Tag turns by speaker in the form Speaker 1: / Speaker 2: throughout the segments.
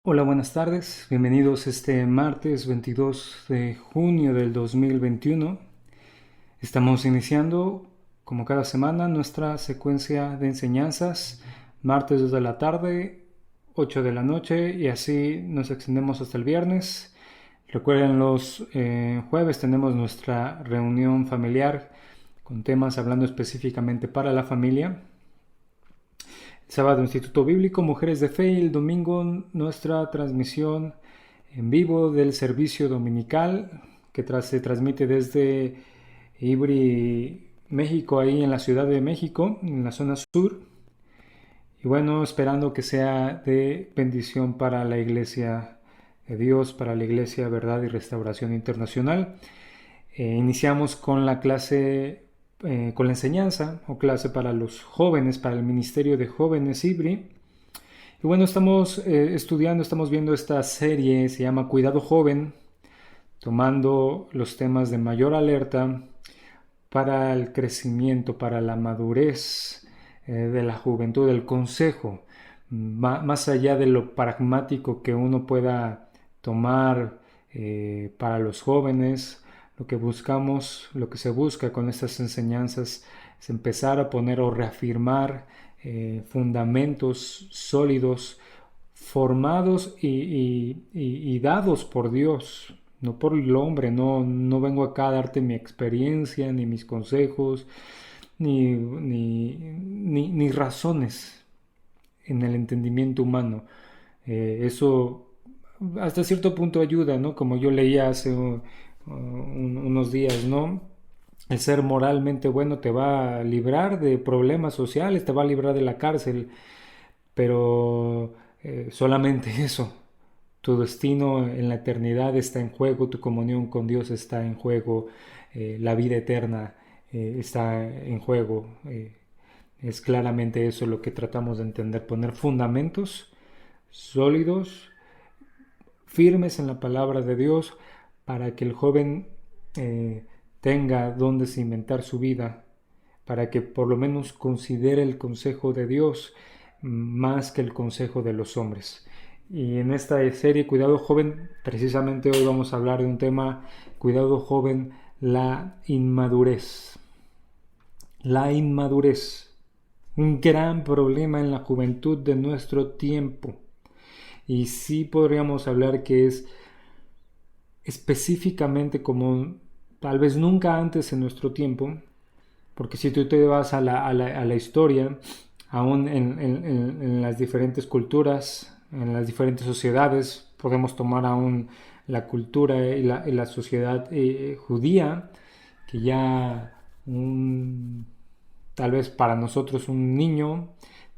Speaker 1: Hola, buenas tardes. Bienvenidos este martes 22 de junio del 2021. Estamos iniciando, como cada semana, nuestra secuencia de enseñanzas. Martes 2 de la tarde, 8 de la noche y así nos extendemos hasta el viernes. Recuerden, los jueves tenemos nuestra reunión familiar con temas hablando específicamente para la familia. Sábado Instituto Bíblico, Mujeres de Fe, y el domingo nuestra transmisión en vivo del servicio dominical que se transmite desde Ibri, México, ahí en la Ciudad de México, en la zona sur. Y bueno, esperando que sea de bendición para la Iglesia de Dios, para la Iglesia Verdad y Restauración Internacional. Iniciamos con la clase, con la enseñanza o clase para los jóvenes, para el Ministerio de Jóvenes IBRI. Y bueno, estamos estudiando, estamos viendo esta serie, se llama Cuidado Joven, tomando los temas de mayor alerta para el crecimiento, para la madurez de la juventud, del consejo, más allá de lo pragmático que uno pueda tomar para los jóvenes. Lo que buscamos, lo que se busca con estas enseñanzas es empezar a poner o reafirmar fundamentos sólidos, formados y dados por Dios, no por el hombre. No vengo acá a darte mi experiencia, ni mis consejos, ni razones en el entendimiento humano. Eso hasta cierto punto ayuda, ¿no? Como yo leía hace unos días, ¿no? El ser moralmente bueno te va a librar de problemas sociales, te va a librar de la cárcel, pero solamente eso. Tu destino en la eternidad está en juego, tu comunión con Dios está en juego, la vida eterna está en juego. Es claramente eso lo que tratamos de entender, poner fundamentos sólidos, firmes en la palabra de Dios, para que el joven tenga donde cimentar su vida, para que por lo menos considere el consejo de Dios más que el consejo de los hombres. Y en esta serie Cuidado Joven, precisamente hoy vamos a hablar de un tema, Cuidado Joven, la inmadurez. La inmadurez, un gran problema en la juventud de nuestro tiempo. Y sí podríamos hablar que es específicamente como tal vez nunca antes en nuestro tiempo, porque si tú te vas a la historia, aún en las diferentes culturas, en las diferentes sociedades, podemos tomar aún la cultura y la sociedad judía, que ya tal vez para nosotros un niño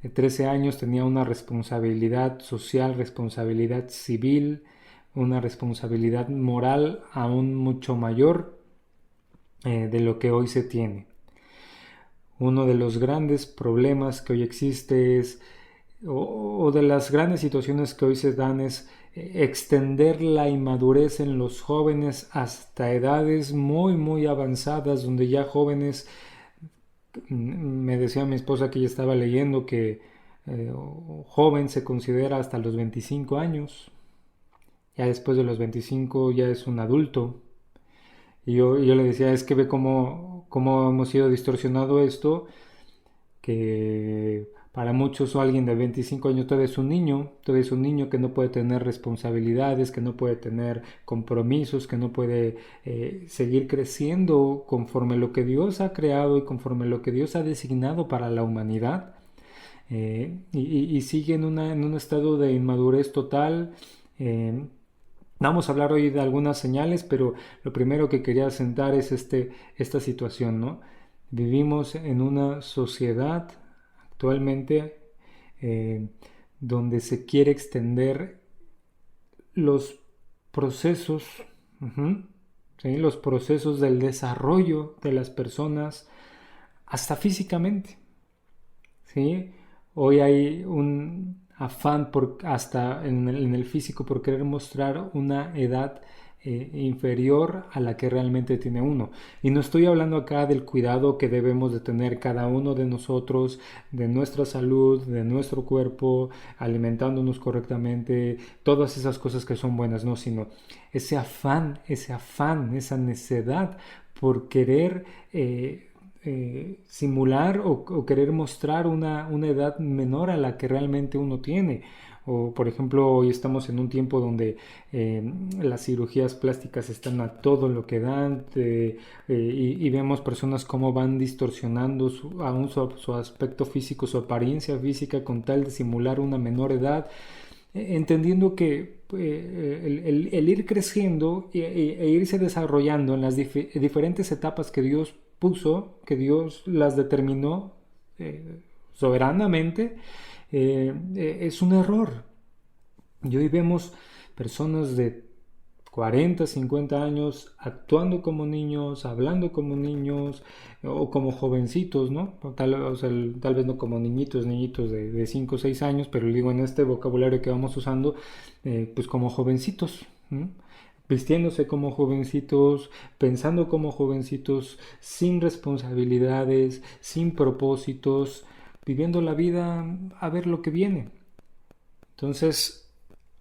Speaker 1: de 13 años tenía una responsabilidad social, responsabilidad civil, una responsabilidad moral aún mucho mayor de lo que hoy se tiene. Uno de los grandes problemas que hoy existe es, o de las grandes situaciones que hoy se dan es extender la inmadurez en los jóvenes hasta edades muy avanzadas, donde ya jóvenes, me decía mi esposa que ella estaba leyendo que joven se considera hasta los 25 años, ya después de los 25 ya es un adulto. Y yo le decía, es que ve cómo hemos sido distorsionado esto, que para muchos o alguien de 25 años todavía es un niño que no puede tener responsabilidades, que no puede tener compromisos, que no puede seguir creciendo conforme lo que Dios ha creado y conforme lo que Dios ha designado para la humanidad. Y sigue en un estado de inmadurez total. Vamos a hablar hoy de algunas señales, pero lo primero que quería sentar es esta situación, ¿no? Vivimos en una sociedad actualmente eh, donde se quiere extender los procesos, ¿sí? Los procesos del desarrollo de las personas hasta físicamente, ¿sí? Hoy hay un afán hasta en el físico por querer mostrar una edad inferior a la que realmente tiene uno. Y no estoy hablando acá del cuidado que debemos de tener cada uno de nosotros, de nuestra salud, de nuestro cuerpo, alimentándonos correctamente, todas esas cosas que son buenas, no, sino ese afán, esa necedad por querer simular o querer mostrar una edad menor a la que realmente uno tiene. O, por ejemplo, hoy estamos en un tiempo donde las cirugías plásticas están a todo lo que dan y vemos personas cómo van distorsionando aún su aspecto físico, su apariencia física con tal de simular una menor edad, entendiendo que el ir creciendo e irse desarrollando en las diferentes etapas que Dios puso, que Dios las determinó soberanamente, es un error. Y hoy vemos personas de 40, 50 años actuando como niños, hablando como niños o como jovencitos, ¿no? Tal vez no como niñitos de 5 o 6 años, pero digo en este vocabulario que vamos usando, pues como jovencitos, ¿no? Vistiéndose como jovencitos, pensando como jovencitos, sin responsabilidades, sin propósitos, viviendo la vida a ver lo que viene. Entonces,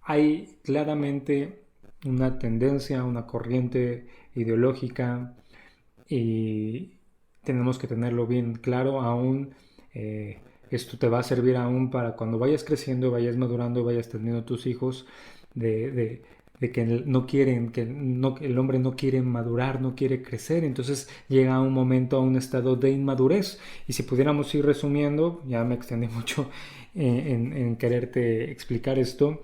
Speaker 1: hay claramente una tendencia, una corriente ideológica y tenemos que tenerlo bien claro aún. Esto te va a servir aún para cuando vayas creciendo, vayas madurando, vayas teniendo tus hijos, de que no quieren, que el hombre no quiere madurar, no quiere crecer, entonces llega a un momento, a un estado de inmadurez. Y si pudiéramos ir resumiendo, ya me extendí mucho en quererte explicar esto,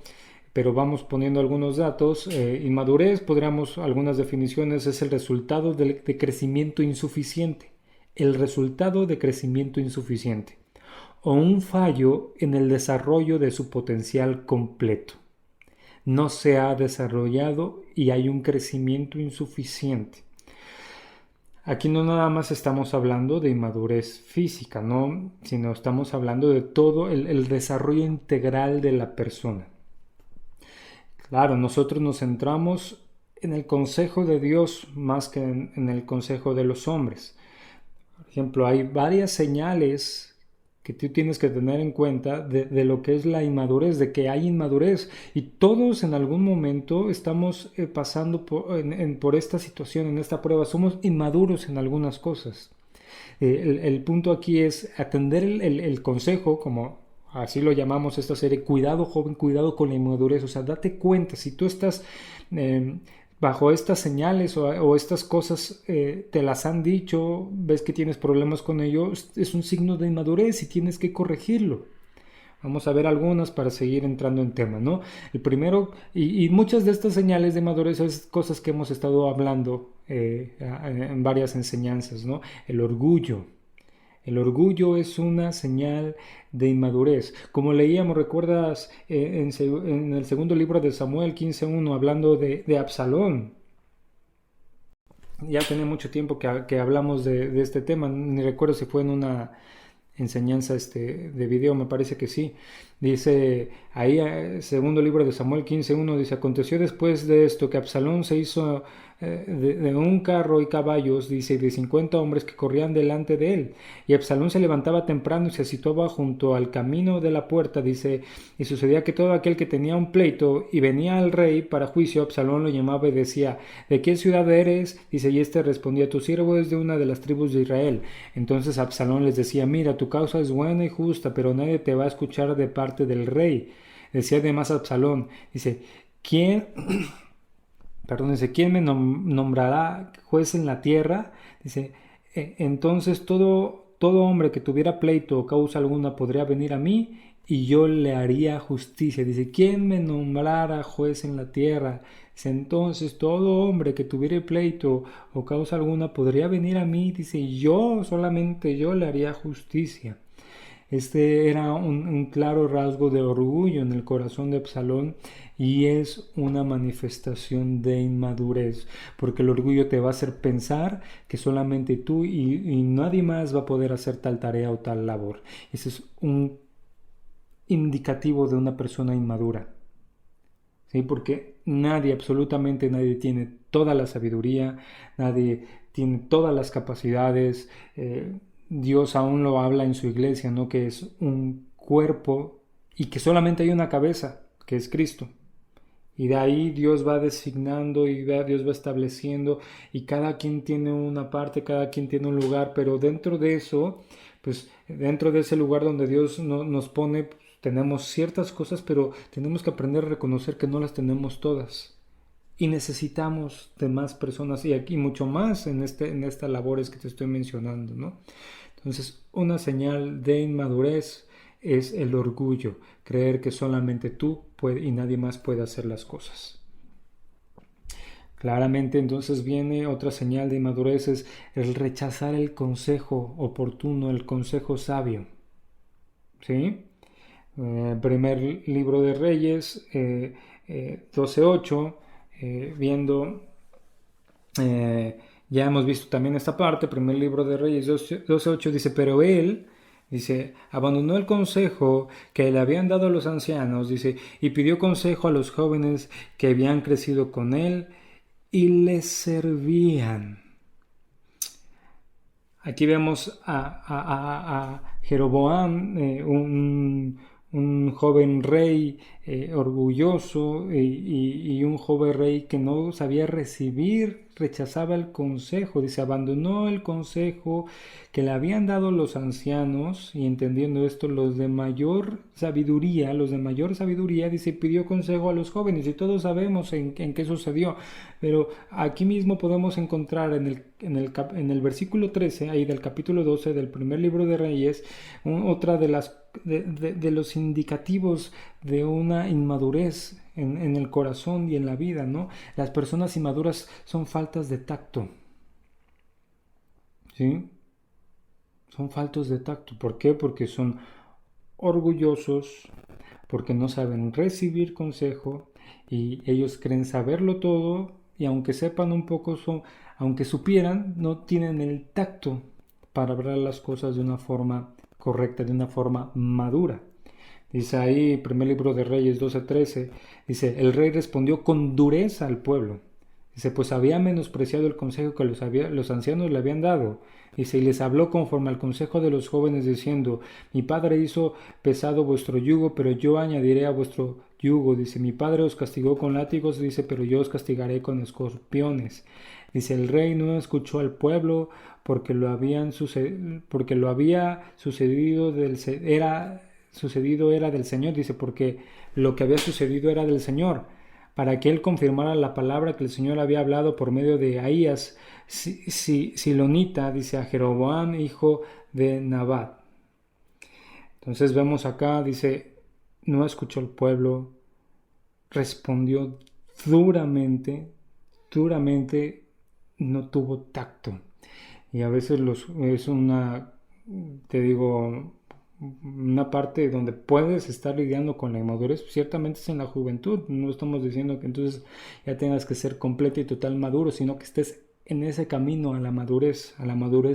Speaker 1: pero vamos poniendo algunos datos. Inmadurez, podríamos, algunas definiciones, es el resultado de crecimiento insuficiente. El resultado de crecimiento insuficiente. O un fallo en el desarrollo de su potencial completo. No se ha desarrollado y hay un crecimiento insuficiente. Aquí no nada más estamos hablando de inmadurez física, ¿no? Sino estamos hablando de todo el desarrollo integral de la persona. Claro, nosotros nos centramos en el consejo de Dios más que en el consejo de los hombres. Por ejemplo, hay varias señales que tú tienes que tener en cuenta de lo que es la inmadurez, de que hay inmadurez. Y todos en algún momento estamos pasando por esta situación, en esta prueba. Somos inmaduros en algunas cosas. El punto aquí es atender el consejo, como así lo llamamos esta serie, cuidado joven, cuidado con la inmadurez. O sea, date cuenta, si tú estás bajo estas señales o estas cosas te las han dicho, ves que tienes problemas con ello, es un signo de inmadurez y tienes que corregirlo. Vamos a ver algunas para seguir entrando en tema, ¿no? El primero, y muchas de estas señales de madurez es cosas que hemos estado hablando en varias enseñanzas, ¿no? El orgullo. El orgullo es una señal de inmadurez. Como leíamos, recuerdas en el segundo libro de Samuel 15:1, hablando de Absalón. Ya tiene mucho tiempo que hablamos de este tema, ni recuerdo si fue en una enseñanza de video, me parece que sí. Dice ahí, segundo libro de Samuel 15:1, dice: aconteció después de esto que Absalón se hizo de un carro y caballos, dice, de 50 hombres que corrían delante de él. Y Absalón se levantaba temprano y se situaba junto al camino de la puerta, dice, y sucedía que todo aquel que tenía un pleito y venía al rey para juicio, Absalón lo llamaba y decía: ¿de qué ciudad eres? Dice, y este respondía: tu siervo es de una de las tribus de Israel. Entonces Absalón les decía: mira, tu causa es buena y justa, pero nadie te va a escuchar de parte del rey. Decía además Absalón, dice, ¿quién me nombrará juez en la tierra? Dice, entonces todo hombre que tuviera pleito o causa alguna podría venir a mí y yo le haría justicia. Dice, ¿quién me nombrará juez en la tierra? Dice, entonces todo hombre que tuviera pleito o causa alguna podría venir a mí. Dice, solamente yo le haría justicia. Este era un claro rasgo de orgullo en el corazón de Absalón y es una manifestación de inmadurez, porque el orgullo te va a hacer pensar que solamente tú y nadie más va a poder hacer tal tarea o tal labor. Ese es un indicativo de una persona inmadura. ¿sí? Porque nadie, absolutamente nadie tiene toda la sabiduría, nadie tiene todas las capacidades. Dios aún lo habla en su iglesia, ¿no? Que es un cuerpo y que solamente hay una cabeza, que es Cristo. Y de ahí Dios va designando y Dios va estableciendo y cada quien tiene una parte, cada quien tiene un lugar, pero dentro de eso, pues dentro de ese lugar donde Dios nos pone, pues, tenemos ciertas cosas, pero tenemos que aprender a reconocer que no las tenemos todas. Y necesitamos de más personas y aquí mucho más en estas labores que te estoy mencionando, ¿no? Entonces, una señal de inmadurez es el orgullo, creer que solamente tú y nadie más puede hacer las cosas. Claramente, entonces viene otra señal de inmadurez, es el rechazar el consejo oportuno, el consejo sabio. ¿Sí? Primer libro de Reyes, 12:8, viendo, ya hemos visto también esta parte, primer libro de Reyes 12:8 dice, pero él, dice, abandonó el consejo que le habían dado los ancianos, dice, y pidió consejo a los jóvenes que habían crecido con él y les servían. Aquí vemos a Jeroboam, un joven rey orgulloso y un joven rey que no sabía recibir, rechazaba el consejo, dice, abandonó el consejo que le habían dado los ancianos y entendiendo esto los de mayor sabiduría, dice, pidió consejo a los jóvenes y todos sabemos en qué sucedió, pero aquí mismo podemos encontrar en el versículo 13, ahí del capítulo 12 del primer libro de Reyes, otra de los indicativos de una inmadurez en el corazón y en la vida, ¿no? Las personas inmaduras son faltas de tacto, ¿sí? Son faltos de tacto. ¿Por qué? Porque son orgullosos, porque no saben recibir consejo y ellos creen saberlo todo y aunque sepan un poco, aunque supieran, no tienen el tacto para hablar las cosas de una forma correcta, de una forma madura. Dice ahí, primer libro de Reyes 12:13, dice, el rey respondió con dureza al pueblo. Dice, pues había menospreciado el consejo que los ancianos le habían dado. Dice, y les habló conforme al consejo de los jóvenes, diciendo, mi padre hizo pesado vuestro yugo, pero yo añadiré a vuestro yugo. Dice, mi padre os castigó con látigos, dice, pero yo os castigaré con escorpiones. Dice, el rey no escuchó al pueblo porque lo había sucedido era del Señor. Dice, porque lo que había sucedido era del Señor, para que él confirmara la palabra que el Señor había hablado por medio de Ahías Silonita, dice, a Jeroboam, hijo de Nabat. Entonces vemos acá, dice, no escuchó el pueblo, respondió duramente, no tuvo tacto. Y a veces es te digo, una parte donde puedes estar lidiando con la inmadurez, ciertamente es en la juventud. No estamos diciendo que entonces ya tengas que ser completo y total maduro, sino que estés en ese camino a la madurez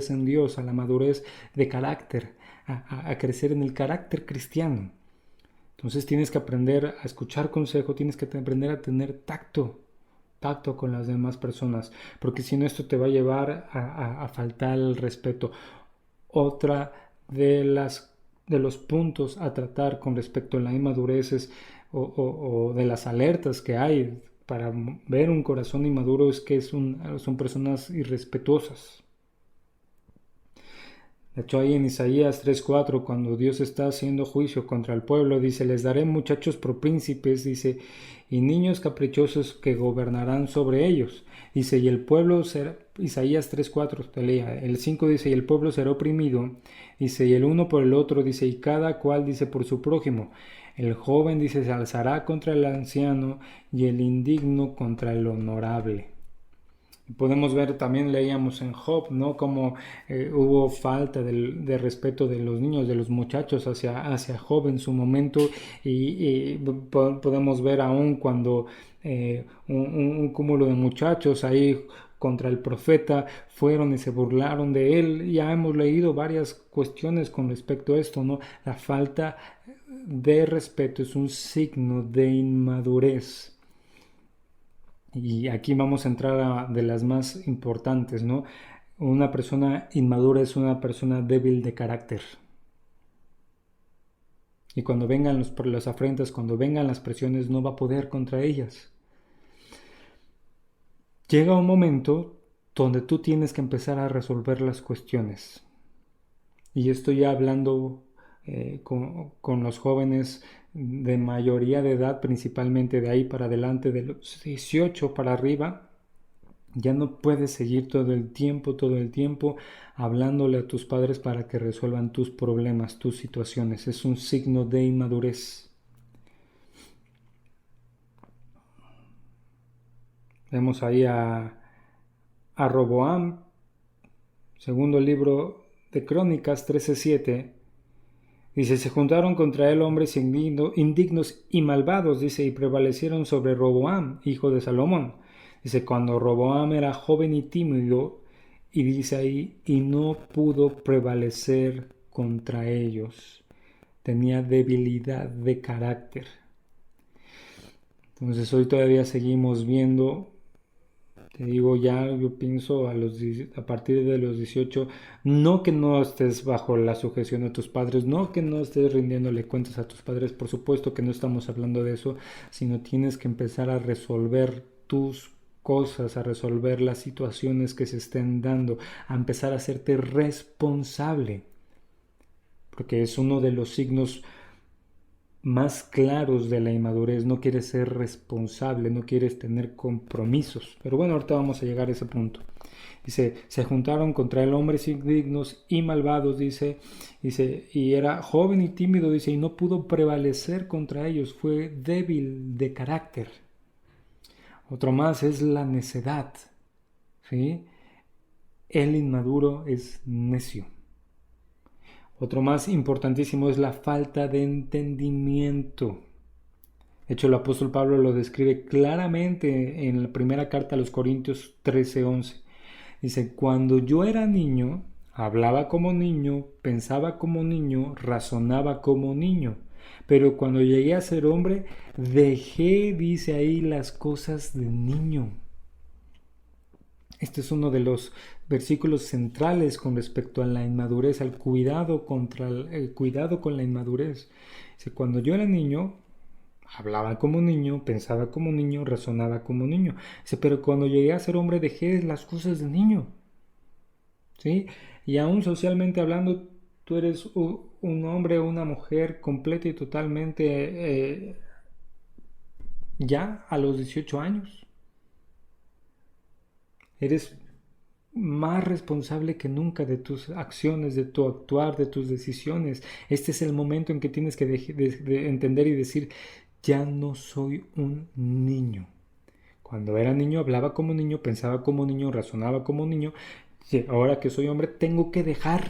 Speaker 1: en Dios, a la madurez de carácter, a crecer en el carácter cristiano. Entonces tienes que aprender a escuchar consejo, tienes que aprender a tener tacto con las demás personas, porque si no esto te va a llevar a faltar el respeto. Otra de los puntos a tratar con respecto a la inmadurez o de las alertas que hay para ver un corazón inmaduro es que son personas irrespetuosas. De hecho, ahí en Isaías 3:4, cuando Dios está haciendo juicio contra el pueblo, dice, les daré muchachos por príncipes, dice, y niños caprichosos que gobernarán sobre ellos. Dice, y el pueblo será, Isaías 3:4, te leía, el 5 dice, y el pueblo será oprimido, dice, y el uno por el otro, dice, y cada cual, dice, por su prójimo. El joven, dice, se alzará contra el anciano, y el indigno contra el honorable. Podemos ver, también leíamos en Job, ¿no? Como hubo falta de respeto de los niños, de los muchachos hacia Job en su momento y podemos ver aún cuando un cúmulo de muchachos ahí contra el profeta fueron y se burlaron de él. Ya hemos leído varias cuestiones con respecto a esto, ¿no? La falta de respeto es un signo de inmadurez. Y aquí vamos a entrar de las más importantes, ¿no? Una persona inmadura es una persona débil de carácter. Y cuando vengan las afrentas, cuando vengan las presiones, no va a poder contra ellas. Llega un momento donde tú tienes que empezar a resolver las cuestiones. Y estoy ya hablando con los jóvenes de mayoría de edad, principalmente de ahí para adelante, de los 18 para arriba. Ya no puedes seguir todo el tiempo hablándole a tus padres para que resuelvan tus problemas, tus situaciones. Es un signo de inmadurez. Vemos ahí a Roboam, segundo libro de Crónicas 13:7. Dice, se juntaron contra él hombres indignos y malvados, dice, y prevalecieron sobre Roboam, hijo de Salomón. Dice, cuando Roboam era joven y tímido, y dice ahí, y no pudo prevalecer contra ellos. Tenía debilidad de carácter. Entonces hoy todavía seguimos viendo, te digo, ya yo pienso a partir de los 18, no que no estés bajo la sujeción de tus padres, no que no estés rindiéndole cuentas a tus padres, por supuesto que no estamos hablando de eso, sino tienes que empezar a resolver tus cosas, a resolver las situaciones que se estén dando, a empezar a hacerte responsable, porque es uno de los signos más claros de la inmadurez. No quieres ser responsable, no quieres tener compromisos. Pero bueno, ahorita vamos a llegar a ese punto. Dice, se juntaron contra él hombres indignos y malvados, dice, y era joven y tímido, dice, y no pudo prevalecer contra ellos, fue débil de carácter. Otro más es la necedad, ¿sí? El inmaduro es necio. Otro más importantísimo es la falta de entendimiento. De hecho, el apóstol Pablo lo describe claramente en la primera carta a los Corintios 13:11. Dice, cuando yo era niño, hablaba como niño, pensaba como niño, razonaba como niño. Pero cuando llegué a ser hombre, dejé, dice ahí, las cosas de niño. Este es uno de los versículos centrales con respecto a la inmadurez, al cuidado el cuidado con la inmadurez. Dice, cuando yo era niño, hablaba como niño, pensaba como niño, razonaba como niño. Dice, pero cuando llegué a ser hombre dejé las cosas de niño. ¿Sí? Y aún socialmente hablando, tú eres un hombre o una mujer completa y totalmente ya a los 18 años. Eres más responsable que nunca de tus acciones, de tu actuar, de tus decisiones. Este es el momento en que tienes que de entender y decir, ya no soy un niño. Cuando era niño hablaba como niño, pensaba como niño, razonaba como niño. Ahora que soy hombre tengo que dejar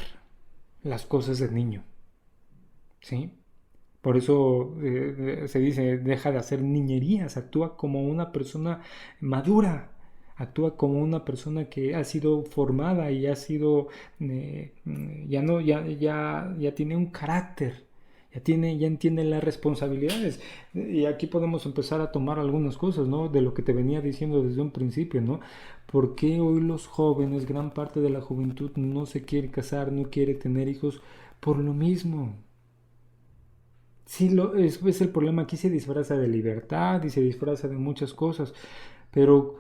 Speaker 1: las cosas de niño. ¿Sí? Por eso se dice, deja de hacer niñerías, actúa como una persona madura, actúa como una persona que ha sido formada y ha sido, ya no, ya tiene un carácter, ya entiende las responsabilidades. Y aquí podemos empezar a tomar algunas cosas, ¿no? De lo que te venía diciendo desde un principio, ¿no? ¿Por qué hoy los jóvenes, gran parte de la juventud, no se quiere casar, no quiere tener hijos? Por lo mismo. Sí, es el problema. Aquí se disfraza de libertad y se disfraza de muchas cosas, pero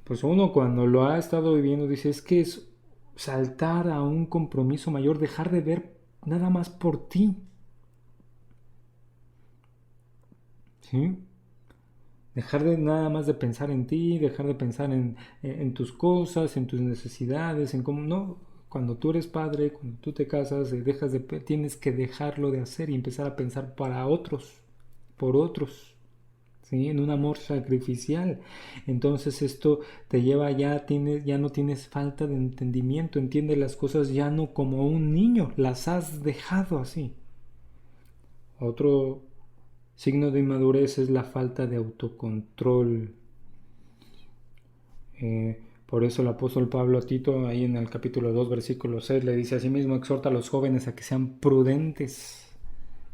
Speaker 1: pues uno cuando lo ha estado viviendo dice, es que es saltar a un compromiso mayor, dejar de ver nada más por ti, ¿sí? Dejar de nada más de pensar en ti, dejar de pensar en tus cosas, en tus necesidades, en cómo no. Cuando tú eres padre, cuando tú te casas, tienes que dejarlo de hacer y empezar a pensar para otros, por otros, ¿sí? En un amor sacrificial. Entonces esto te lleva, ya no tienes falta de entendimiento, entiendes las cosas ya no como un niño, las has dejado así. Otro signo de inmadurez es la falta de autocontrol. Por eso el apóstol Pablo a Tito, ahí en el capítulo 2, versículo 6, le dice: asimismo exhorta a los jóvenes a que sean prudentes,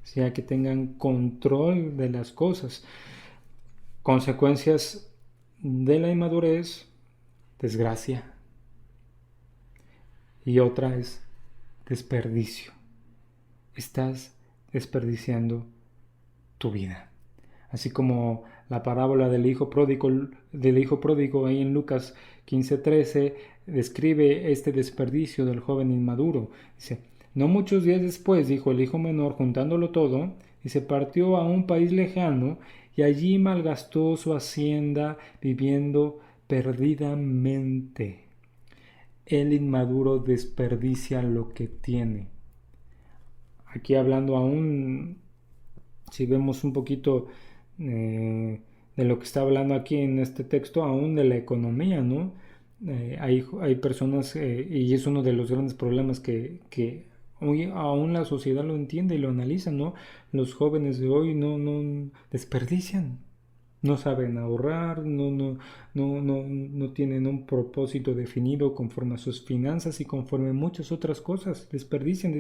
Speaker 1: o sea, que tengan control de las cosas. Consecuencias de la inmadurez, desgracia. Y otra es desperdicio. Estás desperdiciando tu vida. Así como la parábola del hijo pródigo ahí en Lucas 15:13 describe este desperdicio del joven inmaduro. Dice, no muchos días después, dijo el hijo menor, juntándolo todo, y se partió a un país lejano y allí malgastó su hacienda viviendo perdidamente. El inmaduro desperdicia lo que tiene. Aquí hablando aún, si vemos un poquito de lo que está hablando aquí en este texto, aún de la economía, ¿no? Hay personas, y es uno de los grandes problemas que hoy aún la sociedad lo entiende y lo analiza, ¿no? Los jóvenes de hoy no desperdician, no saben ahorrar, no tienen un propósito definido conforme a sus finanzas y conforme a muchas otras cosas. Desperdician,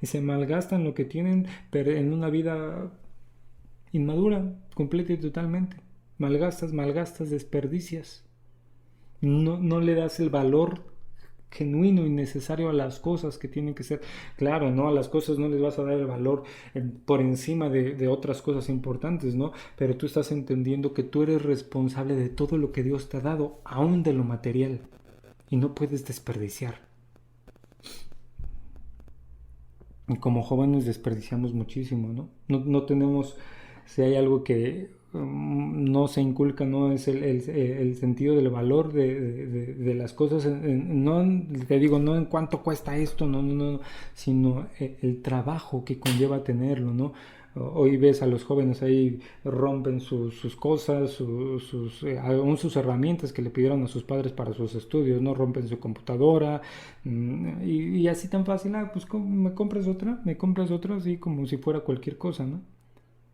Speaker 1: se malgastan lo que tienen pero en una vida inmadura, completa y totalmente. Malgastas, desperdicias. No le das el valor genuino y necesario a las cosas que tienen que ser. Claro, ¿no? A las cosas no les vas a dar el valor por encima de otras cosas importantes, ¿no? Pero tú estás entendiendo que tú eres responsable de todo lo que Dios te ha dado, aún de lo material. Y no puedes desperdiciar. Y como jóvenes desperdiciamos muchísimo, ¿no? No tenemos, si hay algo que no se inculca, no es el sentido del valor de las cosas, no te digo, no en cuánto cuesta esto, no, sino el trabajo que conlleva tenerlo, ¿no? Hoy ves a los jóvenes ahí rompen sus cosas, aún sus herramientas que le pidieron a sus padres para sus estudios, no rompen su computadora y así tan fácil, pues me compras otra, así como si fuera cualquier cosa, ¿no?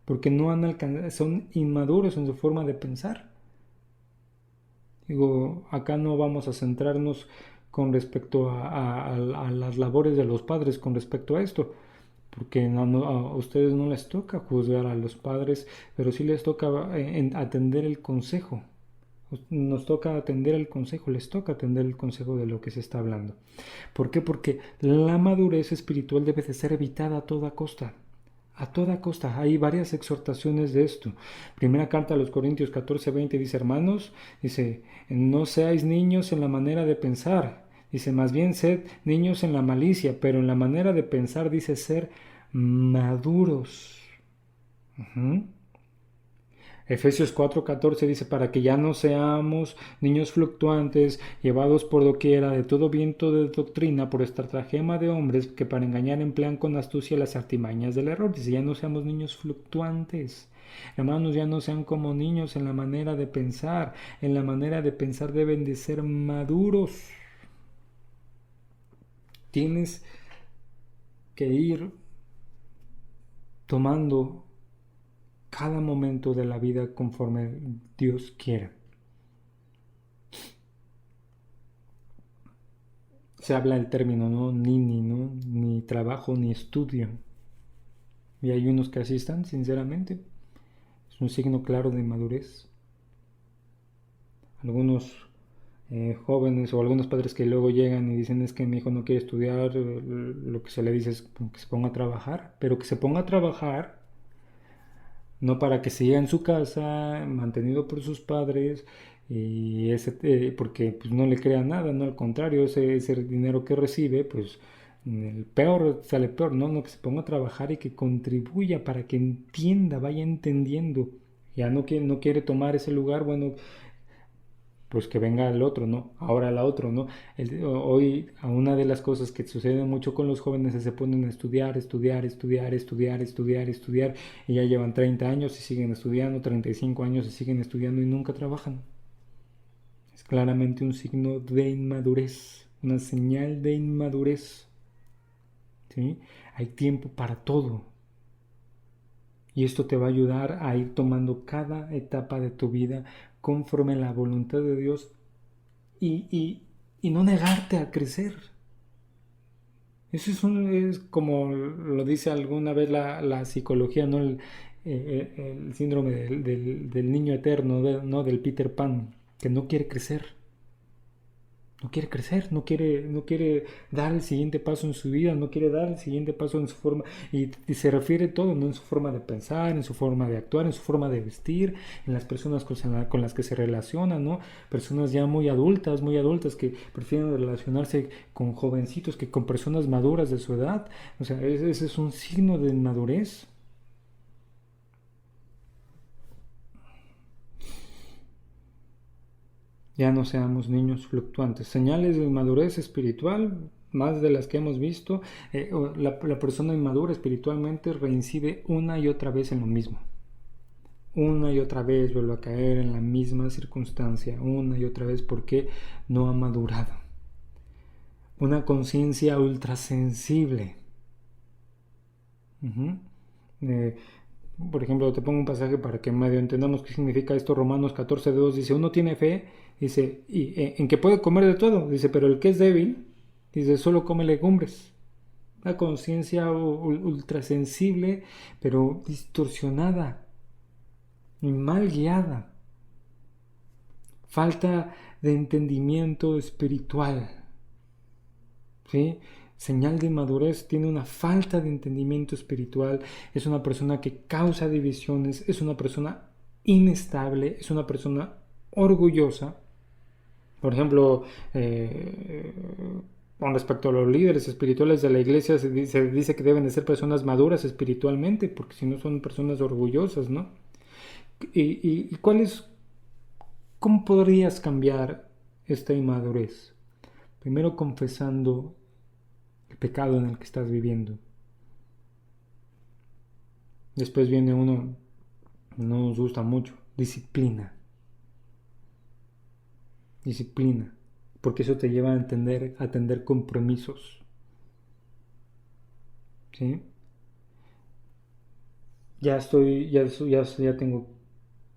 Speaker 1: Porque no han alcanzado, son inmaduros en su forma de pensar. Digo, acá no vamos a centrarnos con respecto a las labores de los padres con respecto a esto, porque a ustedes no les toca juzgar a los padres, pero sí les toca atender el consejo. Nos toca atender el consejo, les toca atender el consejo de lo que se está hablando. ¿Por qué? Porque la madurez espiritual debe de ser evitada a toda costa. A toda costa. Hay varias exhortaciones de esto. Primera carta a los Corintios 14:20 dice, hermanos, dice, no seáis niños en la manera de pensar. Dice, más bien sed niños en la malicia, pero en la manera de pensar dice ser maduros. Efesios 4:14 dice, para que ya no seamos niños fluctuantes, llevados por doquiera de todo viento de doctrina, por estratagema de hombres que para engañar emplean con astucia las artimañas del error. Dice, ya no seamos niños fluctuantes. Hermanos, ya no sean como niños en la manera de pensar. En la manera de pensar deben de ser maduros. Tienes que ir tomando cada momento de la vida conforme Dios quiera. Se habla el término, ¿no? ¿no? Ni trabajo ni estudio. Y hay unos que así están, sinceramente. Es un signo claro de madurez. Algunos jóvenes o algunos padres que luego llegan y dicen es que mi hijo no quiere estudiar, lo que se le dice es que se ponga a trabajar, pero que se ponga a trabajar no para que siga en su casa, mantenido por sus padres, y porque pues, no le crea nada, no, al contrario, ese dinero que recibe, pues el peor sale peor, ¿no? Que se ponga a trabajar y que contribuya para que entienda, vaya entendiendo. Ya no quiere tomar ese lugar, bueno, pues que venga el otro, ¿no? Ahora la otro, ¿no? Hoy, a una de las cosas que sucede mucho con los jóvenes es que se ponen a estudiar, y ya llevan 30 años y siguen estudiando, 35 años y siguen estudiando y nunca trabajan. Es claramente un signo de inmadurez, una señal de inmadurez, ¿sí? Hay tiempo para todo. Y esto te va a ayudar a ir tomando cada etapa de tu vida conforme a la voluntad de Dios y no negarte a crecer. Eso es como lo dice alguna vez la psicología, ¿no? El síndrome del niño eterno, ¿no? Del Peter Pan. que no quiere crecer. No quiere crecer, no quiere dar el siguiente paso en su vida, no quiere dar el siguiente paso en su forma, y se refiere todo, ¿no? En su forma de pensar, en su forma de actuar, en su forma de vestir, en las personas con las que se relacionan, ¿no? Personas ya muy adultas que prefieren relacionarse con jovencitos que con personas maduras de su edad. O sea, ese es un signo de inmadurez. Ya no seamos niños fluctuantes. Señales de inmadurez espiritual, más de las que hemos visto. La persona inmadura espiritualmente reincide una y otra vez en lo mismo. Una y otra vez vuelve a caer en la misma circunstancia. Una y otra vez porque no ha madurado. Una conciencia ultrasensible. Uh-huh. eh, por ejemplo, te pongo un pasaje para que medio entendamos qué significa esto. Romanos 14:2 dice, uno tiene fe, dice, en que puede comer de todo, dice, pero el que es débil, dice, solo come legumbres. Una conciencia ultrasensible, pero distorsionada y mal guiada. Falta de entendimiento espiritual. ¿Sí? Señal de inmadurez, tiene una falta de entendimiento espiritual, es una persona que causa divisiones, es una persona inestable, es una persona orgullosa. Por ejemplo, con respecto a los líderes espirituales de la iglesia, se dice que deben de ser personas maduras espiritualmente, porque si no son personas orgullosas, ¿no? ¿Y cómo podrías cambiar esta inmadurez? Primero confesando el pecado en el que estás viviendo. Después viene uno, no nos gusta mucho, disciplina. Disciplina, porque eso te lleva a atender compromisos. ¿Sí? Ya tengo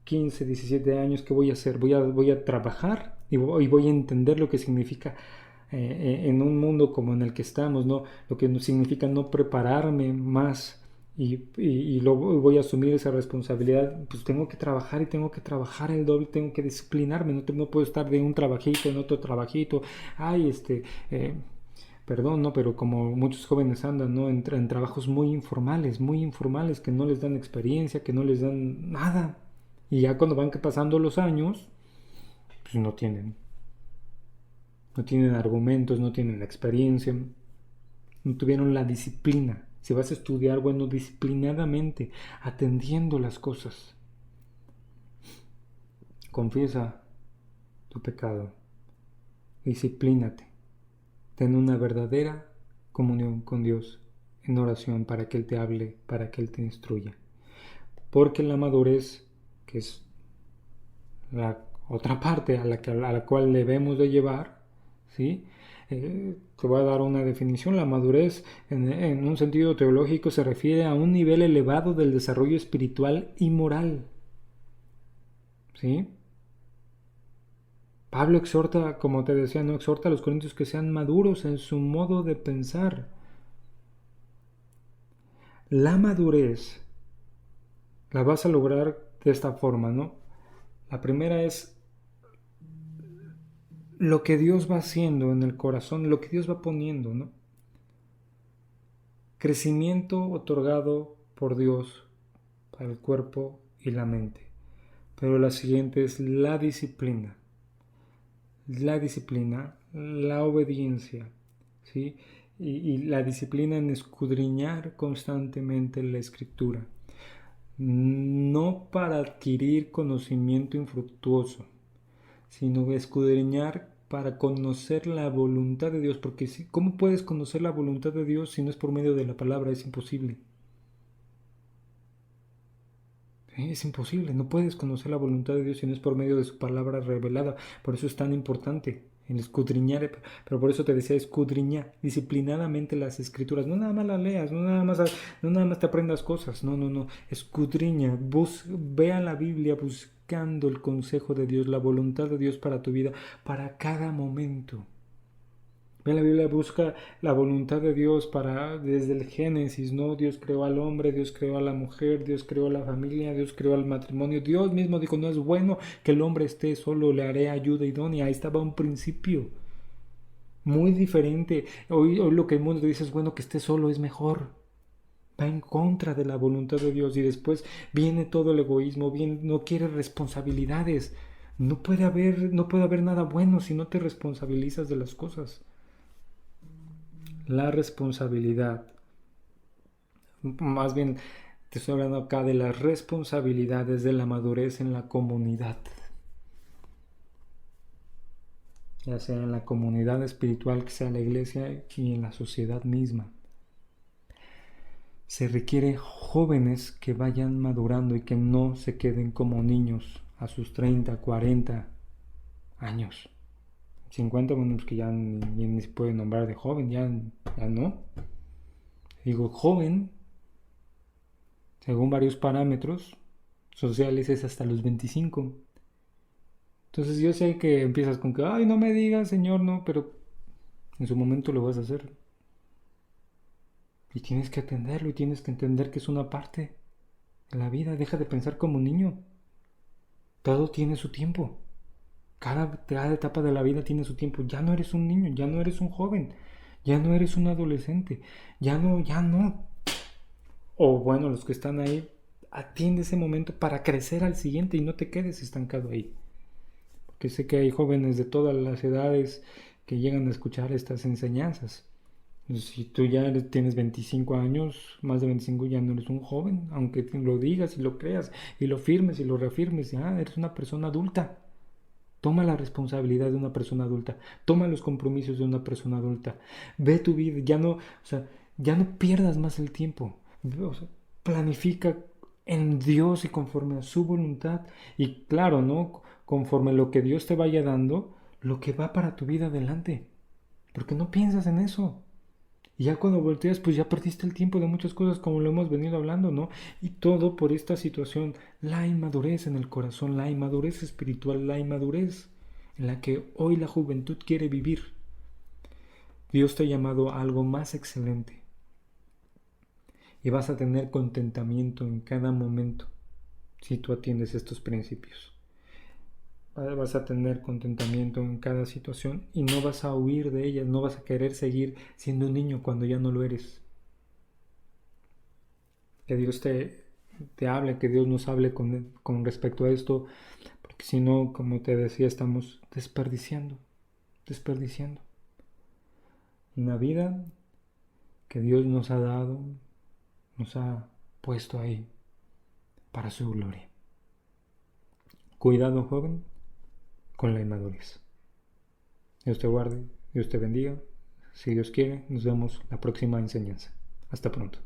Speaker 1: 15, 17 años, ¿qué voy a hacer? Voy a trabajar y voy a entender lo que significa en un mundo como en el que estamos, ¿no? Lo que significa no prepararme más y voy a asumir esa responsabilidad. Pues tengo que trabajar y tengo que trabajar el doble, tengo que disciplinarme, no puedo estar de un trabajito en otro trabajito. Ay, perdón, ¿no? Pero como muchos jóvenes andan, ¿no? En trabajos muy informales, que no les dan experiencia, que no les dan nada. Y ya cuando van pasando los años, pues no tienen argumentos, no tienen experiencia, no tuvieron la disciplina. Si vas a estudiar, bueno, disciplinadamente, atendiendo las cosas. Confiesa tu pecado, disciplínate, ten una verdadera comunión con Dios en oración para que Él te hable, para que Él te instruya. Porque la madurez, que es la otra parte a la cual debemos de llevar, ¿sí? Te voy a dar una definición. La madurez, en un sentido teológico, se refiere a un nivel elevado del desarrollo espiritual y moral. ¿Sí? Pablo exhorta, como te decía, no exhorta a los corintios que sean maduros en su modo de pensar. La madurez la vas a lograr de esta forma, ¿no? La primera es lo que Dios va haciendo en el corazón, lo que Dios va poniendo, ¿no? Crecimiento otorgado por Dios para el cuerpo y la mente. Pero la siguiente es la disciplina. La disciplina, la obediencia, ¿sí? Y la disciplina en escudriñar constantemente la escritura. No para adquirir conocimiento infructuoso, sino escudriñar para conocer la voluntad de Dios, porque ¿cómo puedes conocer la voluntad de Dios si no es por medio de la palabra? Es imposible. Es imposible, no puedes conocer la voluntad de Dios si no es por medio de su palabra revelada. Por eso es tan importante el escudriñar, pero por eso te decía, escudriñar disciplinadamente las escrituras. No nada más las leas, no nada más te aprendas cosas, no, escudriña, ve a la Biblia buscando el consejo de Dios, la voluntad de Dios para tu vida, para cada momento. Ve, la Biblia busca la voluntad de Dios desde el Génesis, ¿no? Dios creó al hombre, Dios creó a la mujer, Dios creó la familia, Dios creó el matrimonio. Dios mismo dijo, no es bueno que el hombre esté solo, le haré ayuda idónea. Ahí estaba un principio muy diferente. Hoy lo que el mundo dice es, bueno, que esté solo es mejor. Va en contra de la voluntad de Dios y después viene todo el egoísmo, no quiere responsabilidades. No puede haber nada bueno si no te responsabilizas de las cosas. La responsabilidad, más bien te estoy hablando acá de las responsabilidades de la madurez en la comunidad, ya sea en la comunidad espiritual que sea la iglesia y en la sociedad misma. Se requiere jóvenes que vayan madurando y que no se queden como niños a sus 30, 40 años. 50, bueno, pues que ya ni se puede nombrar de joven, ya no. Digo, joven, según varios parámetros sociales, es hasta los 25. Entonces yo sé que empiezas con que, ay, no me digas, señor, no, pero en su momento lo vas a hacer. Y tienes que atenderlo y tienes que entender que es una parte de la vida. Deja de pensar como un niño. Todo tiene su tiempo. Cada etapa de la vida tiene su tiempo. Ya no eres un niño, ya no eres un joven, ya no eres un adolescente, ya no. O bueno, los que están ahí, atiende ese momento para crecer al siguiente y no te quedes estancado ahí. Porque sé que hay jóvenes de todas las edades que llegan a escuchar estas enseñanzas. Si tú ya tienes 25 años, más de 25, ya no eres un joven, aunque lo digas y lo creas y lo firmes y lo reafirmes, ya eres una persona adulta. Toma la responsabilidad de una persona adulta, toma los compromisos de una persona adulta, ve tu vida, ya no pierdas más el tiempo, o sea, planifica en Dios y conforme a su voluntad y claro, ¿no? Conforme lo que Dios te vaya dando, lo que va para tu vida adelante, porque no piensas en eso. Y ya cuando volteas, pues ya perdiste el tiempo de muchas cosas como lo hemos venido hablando, ¿no? Y todo por esta situación, la inmadurez en el corazón, la inmadurez espiritual, la inmadurez en la que hoy la juventud quiere vivir. Dios te ha llamado a algo más excelente. Y vas a tener contentamiento en cada momento si tú atiendes estos principios. Vas a tener contentamiento en cada situación y no vas a huir de ellas, no vas a querer seguir siendo un niño cuando ya no lo eres. Que Dios te hable, que Dios nos hable con respecto a esto, porque si no, como te decía, estamos desperdiciando una vida que Dios nos ha dado, nos ha puesto ahí para su gloria. Cuidado, joven, con la inmadurez. Dios te guarde, Dios te bendiga. Si Dios quiere, nos vemos la próxima enseñanza. Hasta pronto.